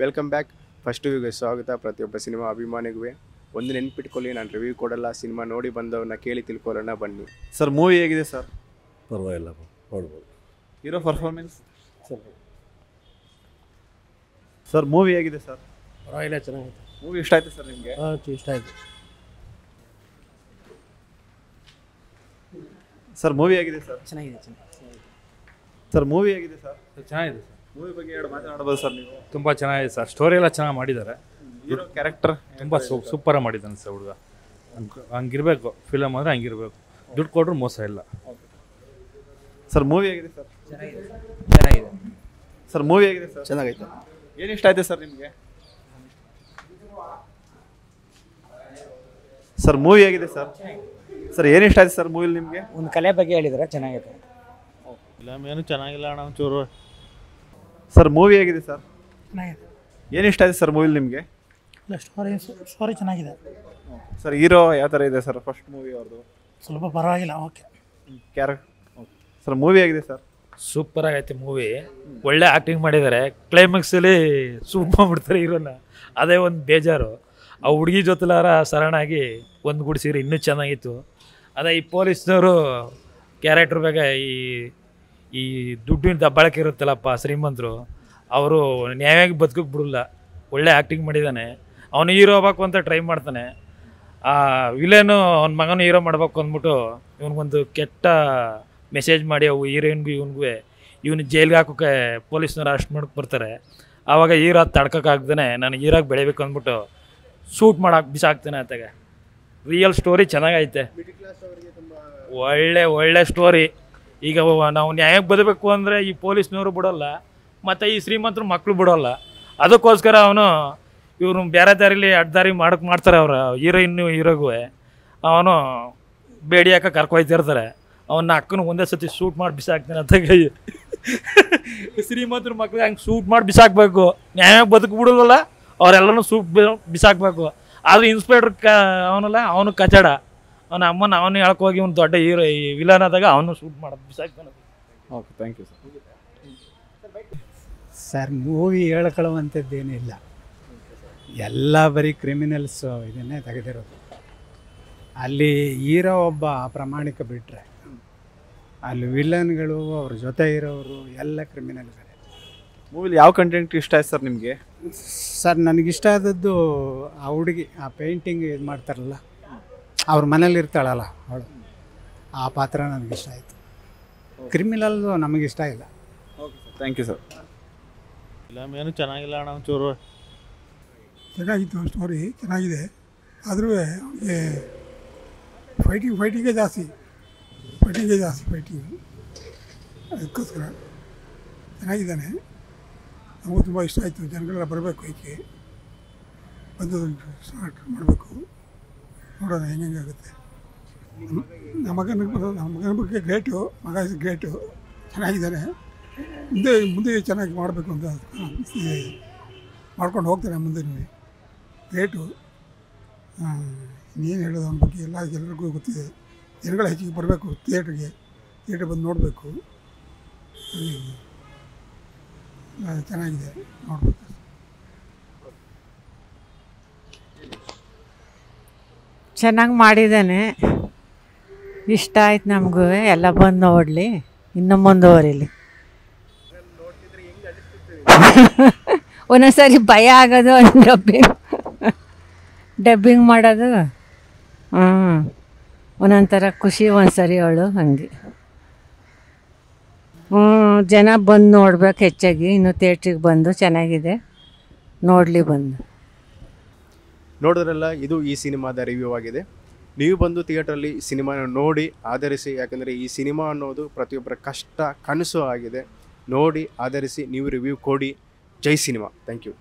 Welcome back. First ರಿವ್ಯೂಗೆ ಸ್ವಾಗತ. ಪ್ರತಿಯೊಬ್ಬ cinema ಅಭಿಮಾನಿಗೂ ಒಂದು ನೆನ್ಪಿಟ್ಕೊಳ್ಳಿ, ನಾನು ರಿವ್ಯೂ ಕೊಡಲ್ಲ, ಸಿನಿಮಾ ನೋಡಿ ಬಂದವ್ರನ್ನ ಕೇಳಿ ತಿಳ್ಕೊಳ್ಳೋಣ ಬನ್ನಿ. ಸರ್ ಮೂವಿ ಹೇಗಿದೆ ಸರ್? ಪರವಾಗಿಲ್ಲ, ನೋಡ್ಬೋದು. ಹೀರೋ ಪರ್ಫಾರ್ಮೆನ್ಸ್ ಸರ್ ಮೂವಿ ಹೇಗಿದೆ ಸರ್? ಪರವಾಗಿಲ್ಲ, ಚೆನ್ನಾಗಿದೆ. ಮೂವಿ ಇಷ್ಟ ಆಯ್ತು ಸರ್ ನಿಮಗೆ? ಇಷ್ಟ ಆಯಿತು. ಸರ್ ಮೂವಿ ಹೇಗಿದೆ ಸರ್? ಚೆನ್ನಾಗಿದೆ. ಸರ್ ಮೂವಿ ಹೇಗಿದೆ ಸರ್? ಚೆನ್ನಾಗಿದೆ ಸರ್. ಮೂವಿ ಬಗ್ಗೆ ಎರಡು ಮಾತನಾಡ್ಬೋದು ಸರ್ ನೀವು? ತುಂಬ ಚೆನ್ನಾಗಿದೆ ಸರ್. ಸ್ಟೋರಿ ಎಲ್ಲ ಚೆನ್ನಾಗಿ ಮಾಡಿದ್ದಾರೆ. ಹೀರೋ ಕ್ಯಾರೆಕ್ಟರ್ ತುಂಬ ಸೂಪರಾಗಿ ಮಾಡಿದ್ದಾನೆ ಸರ್ ಹುಡುಗ. ಹಂಗಿರ್ಬೇಕು ಫಿಲಮ್ ಅಂದರೆ, ಹಂಗಿರ್ಬೇಕು. ದುಡ್ಡು ಕೊಟ್ಟರು ಮೋಸ ಇಲ್ಲ. ಸರ್ ಮೂವಿ ಹೇಗಿದೆ ಸರ್? ಚೆನ್ನಾಗಿದೆ. ಸರ್ ಮೂವಿ ಹೇಗಿದೆ ಸರ್? ಚೆನ್ನಾಗೈತೆ. ಏನು ಇಷ್ಟ ಆಯ್ತು ಸರ್ ನಿಮಗೆ? ಸರ್ ಮೂವಿ ಹೇಗಿದೆ ಸರ್? ಸರ್ ಏನು ಇಷ್ಟ ಆಯ್ತು ಸರ್ ಮೂವಿಲಿ ನಿಮಗೆ? ಒಂದು ಕಲೆ ಬಗ್ಗೆ ಹೇಳಿದ್ರೆ ಚೆನ್ನಾಗಿದೆ. ಫಿಲಮ್ ಏನು ಚೆನ್ನಾಗಿಲ್ಲ ಅಣ್ಣ, ಒಂಚೂರು. ಸರ್ ಮೂವಿ ಹೇಗಿದೆ ಸರ್? ಚೆನ್ನಾಗಿದೆ. ಏನು ಇಷ್ಟ ಆಯ್ತು ಸರ್ ಮೂವಿಲಿ ನಿಮಗೆ? ಇಲ್ಲ, ಸ್ಟೋರಿ ಚೆನ್ನಾಗಿದೆ. ಸರ್ ಹೀರೋ ಯಾವ ಥರ ಇದೆ ಸರ್ ಫಸ್ಟ್ ಮೂವಿ ಅವ್ರದ್ದು? ಸ್ವಲ್ಪ ಪರವಾಗಿಲ್ಲ, ಓಕೆ. ಸರ್ ಮೂವಿ ಹೇಗಿದೆ ಸರ್? ಸೂಪರ್ ಆಗೈತೆ ಮೂವಿ. ಒಳ್ಳೆ ಆ್ಯಕ್ಟಿಂಗ್ ಮಾಡಿದ್ದಾರೆ. ಕ್ಲೈಮ್ಯಾಕ್ಸಲ್ಲಿ ಸೂಪ್ ಮಾಡ್ಬಿಡ್ತಾರೆ ಹೀರೋನ. ಅದೇ ಒಂದು ಬೇಜಾರು. ಆ ಹುಡುಗಿ ಜೊತೆಲಾರ ಸರಣಾಗಿ ಒಂದು ಗುಡಿಸಿದ್ರೆ ಇನ್ನೂ ಚೆನ್ನಾಗಿತ್ತು. ಅದೇ ಈ ಪೊಲೀಸ್ನವರು ಕ್ಯಾರೆಕ್ಟ್ರ್ ಬಗ್ಗೆ ಈ ದುಡ್ಡಿನ ದಬ್ಬಾಳಕೆ ಇರುತ್ತಲ್ಲಪ್ಪ ಶ್ರೀಮಂತರು, ಅವರು ನ್ಯಾಯವಾಗಿ ಬದುಕೋಕೆ ಬಿಡಲ್ಲ. ಒಳ್ಳೆ ಆ್ಯಕ್ಟಿಂಗ್ ಮಾಡಿದ್ದಾನೆ. ಅವನು ಹೀರೋ ಆಗ್ಬೇಕು ಅಂತ ಟ್ರೈ ಮಾಡ್ತಾನೆ. ಆ ವಿಲೇನು ಅವ್ನ ಮಗನೂ ಹೀರೋ ಮಾಡ್ಬೇಕು ಅಂದ್ಬಿಟ್ಟು ಇವನಿಗೊಂದು ಕೆಟ್ಟ ಮೆಸೇಜ್ ಮಾಡಿ ಅವು ಹೀರೋಯಿನ್ಗೂ ಇವನು ಜೈಲಿಗೆ ಹಾಕೋಕ್ಕೆ ಪೊಲೀಸ್ನವ್ರು ಅರೆಸ್ಟ್ ಮಾಡಕ್ಕೆ ಬರ್ತಾರೆ. ಆವಾಗ ಹೀರೋ ತಡ್ಕೋಕ್ಕಾಗ್ದೇ ನಾನು ಹೀರೋಗೆ ಬೆಳಿಬೇಕು ಅಂದ್ಬಿಟ್ಟು ಶೂಟ್ ಮಾಡಕ್ಕೆ ಬಿಸಾಕ್ತಾನೆ. ಆತಾಗ ರಿಯಲ್ ಸ್ಟೋರಿ ಚೆನ್ನಾಗೈತೆ. ಒಳ್ಳೆ ಸ್ಟೋರಿ. ಈಗ ನಾವು ನ್ಯಾಯಕ್ಕೆ ಬದಬೇಕು ಅಂದರೆ ಈ ಪೊಲೀಸ್ನವರು ಬಿಡೋಲ್ಲ, ಮತ್ತು ಈ ಶ್ರೀಮಂತರು ಮಕ್ಕಳು ಬಿಡೋಲ್ಲ. ಅದಕ್ಕೋಸ್ಕರ ಇವನು ಬೇರೆ ದಾರಿಲಿ ಅಡ್ಡದಾರಿ ಮಾಡ್ತಾರೆ ಅವ್ರು ಹೀರೋಗೂ. ಅವನು ಬೇಡಿ ಹಾಕ ಕರ್ಕೊಯ್ತಿರ್ತಾರೆ. ಅವನ್ನ ಅಕ್ಕನ ಒಂದೇ ಸತಿ ಶೂಟ್ ಮಾಡಿ ಬಿಸಾಕ್ತಾನೆ. ಅತ್ತಾಗ ಶ್ರೀಮಂತರ ಮಕ್ಳಿಗೆ ಹಂಗೆ ಶೂಟ್ ಮಾಡಿ ಬಿಸಾಕಬೇಕು. ನ್ಯಾಯವಾಗಿ ಬದುಕು ಬಿಡೋಲ್ಲ, ಅವರೆಲ್ಲನೂ ಬಿಸಾಕಬೇಕು. ಆದರೂ ಇನ್ಸ್ಪೆಕ್ಟ್ರ್ ಅವನು ಕಚಡ. ಅವನ ಅಮ್ಮನ ಅವನು ಹೇಳ್ಕೋಗಿ ಇವ್ನು ದೊಡ್ಡ ಹೀರೋ ಈ ವಿಲನ್ ಆದಾಗ ಅವನು ಶೂಟ್ ಮಾಡೋದು ಬಿಸಾಕ್ತಾನೆ. Okay, thank you sir. Sir movie ಹೇಳ್ಕೊಳ್ಳುವಂಥದ್ದೇನಿಲ್ಲ, ಎಲ್ಲ ಬರೀ ಕ್ರಿಮಿನಲ್ಸ್ ಇದನ್ನೇ ತೆಗೆದಿರೋದು. ಅಲ್ಲಿ ಹೀರೋ ಒಬ್ಬ ಪ್ರಾಮಾಣಿಕ ಬಿಟ್ಟರೆ ಅಲ್ಲಿ ವಿಲನ್ಗಳು ಅವ್ರ ಜೊತೆ ಇರೋರು ಎಲ್ಲ ಕ್ರಿಮಿನಲ್ಗಳೇ. ಮೂವಿಲಿ ಯಾವ ಕಂಟೆಂಟ್ ಇಷ್ಟ ಆಯ್ತು ಸರ್ ನಿಮಗೆ? ಸರ್ ನನಗಿಷ್ಟ ಆದದ್ದು ಆ ಹುಡುಗಿ, ಆ ಪೇಂಟಿಂಗ್ ಇದು ಮಾಡ್ತಾರಲ್ಲ, ಅವ್ರ ಮನೇಲಿ ಇರ್ತಾಳಲ್ಲ ಅವಳು, ಆ ಪಾತ್ರ ನನಗಿಷ್ಟ ಆಯಿತು. ಕ್ರಿಮಿನಲ್ದು ನಮಗಿಷ್ಟ ಇಲ್ಲ. Okay sir, thank you sir. Film ಏನು ಚೆನ್ನಾಗಿಲ್ಲ ಅಣ್ಣ, ಒಂಚೂರು. ಚೆನ್ನಾಗಿತ್ತು, ಸ್ಟೋರಿ ಚೆನ್ನಾಗಿದೆ. ಆದರೂ ಅವನಿಗೆ ಫೈಟಿಂಗೇ ಜಾಸ್ತಿ. ಅದಕ್ಕೋಸ್ಕರ ಚೆನ್ನಾಗಿದ್ದಾನೆ. ನಮಗೂ ತುಂಬ ಇಷ್ಟ ಆಯಿತು. ಜನಗಳೆಲ್ಲ ಬರಬೇಕು, ಈಕೆ ಬಂದು ಸ್ಟಾರ್ಟ್ ಮಾಡಬೇಕು. ನೋಡೋಣ ಹೆಂಗಾಗುತ್ತೆ. ನಮ್ಮ ಮಗನ ಬಗ್ಗೆ ಗ್ರೇಟು, ಮಗ ಗ್ರೇಟು, ಚೆನ್ನಾಗಿದ್ದಾನೆ. ಮುಂದೆ ಚೆನ್ನಾಗಿ ಮಾಡಬೇಕು ಅಂತ ಮಾಡ್ಕೊಂಡು ಹೋಗ್ತಾನೆ ಮುಂದೆ. ಗ್ರೇಟು. ಇನ್ನೇನು ಹೇಳೋದು ಅವನ ಬಗ್ಗೆ ಎಲ್ಲರಿಗೂ ಗೊತ್ತಿದೆ. ಜನಗಳ ಹೆಚ್ಚಿಗೆ ಬರಬೇಕು ಥಿಯೇಟ್ರ್ ಬಂದು ನೋಡಬೇಕು. ಚೆನ್ನಾಗಿದೆ, ನೋಡಬೇಕು. ಚೆನ್ನಾಗಿ ಮಾಡಿದ್ದಾನೆ, ಇಷ್ಟ ಆಯ್ತು ನಮಗೂ. ಎಲ್ಲ ಬಂದು ನೋಡಲಿ, ಇನ್ನೂ ಮುಂದುವರಿಲಿ. ಒಂದೊಂದ್ಸರಿ ಭಯ ಆಗೋದು, ಡಬ್ಬಿಂಗ್ ಮಾಡೋದು. ಒಂದೊಂಥರ ಖುಷಿ ಒಂದ್ಸರಿ ಅವಳು ಹಂಗೆ. ಜನ ಬಂದು ನೋಡ್ಬೇಕು ಹೆಚ್ಚಾಗಿ. ಇನ್ನು ಥಿಯೇಟ್ರಿಗೆ ಬಂದು ಚೆನ್ನಾಗಿದೆ ನೋಡಲಿ ಬಂದು. ನೋಡಿದ್ರಲ್ಲ, ಇದು ಈ ಸಿನಿಮಾದ ರಿವ್ಯೂ ಆಗಿದೆ. ನೀವು ಬಂದು ಥಿಯೇಟ್ರಲ್ಲಿ ಸಿನಿಮಾನ ನೋಡಿ ಆಧರಿಸಿ. ಯಾಕಂದರೆ ಈ ಸಿನಿಮಾ ಅನ್ನೋದು ಪ್ರತಿಯೊಬ್ಬರ ಕಷ್ಟ ಕನಸು ಆಗಿದೆ. ನೋಡಿ ಆಧರಿಸಿ, ನೀವು ರಿವ್ಯೂ ಕೊಡಿ. ಜೈ ಸಿನಿಮಾ. Thank you.